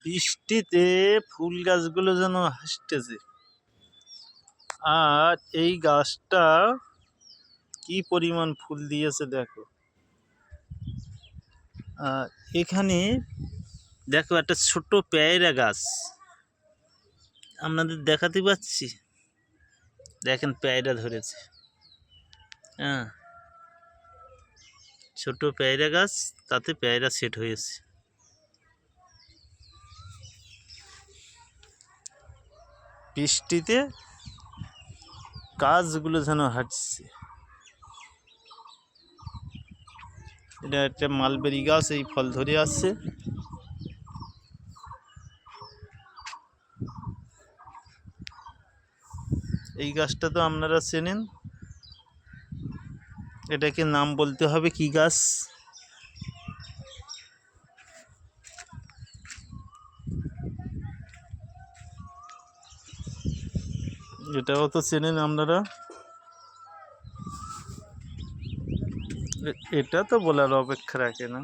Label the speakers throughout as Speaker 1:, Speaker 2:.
Speaker 1: বৃষ্টিতে ফুল গাছগুলো যেন হাসতেছে। আর এই গাছটা কি পরিমাণ ফুল দিয়েছে দেখো। আর এখানে দেখো একটা ছোট পেয়ারা গাছ আপনাদের দেখাতে পাচ্ছি। দেখেন পেয়ারা ধরেছে। হ্যাঁ, ছোট পেয়ারা গাছ, তাতে পেয়ারা সেট হয়েছে। বৃষ্টিতে গাছগুলো যেন হাঁটছে। এটা একটা মালবেরি গাছ, এই ফল ধরে আসছে। এই গাছটা তো আপনারা চেনেন, এটাকে নাম বলতে হবে কি গাছ। এটাও তো চেনেন আপনারা, এটা তো বলার অপেক্ষা রাখে না।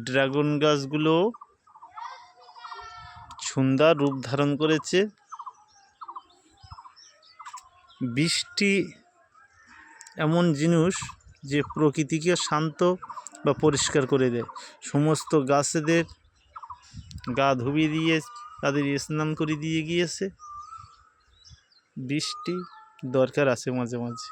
Speaker 1: ড্রাগন গাছগুলো সুন্দর রূপ ধারণ করেছে। বৃষ্টি এমন জিনিস যে প্রকৃতিকে শান্ত বা পরিষ্কার করে দেয়। সমস্ত গাছেদের গা ধুবিয়ে দিয়ে তাদের স্নান করে দিয়ে গিয়েছে। বৃষ্টি দরকার আছে মাঝে মাঝে।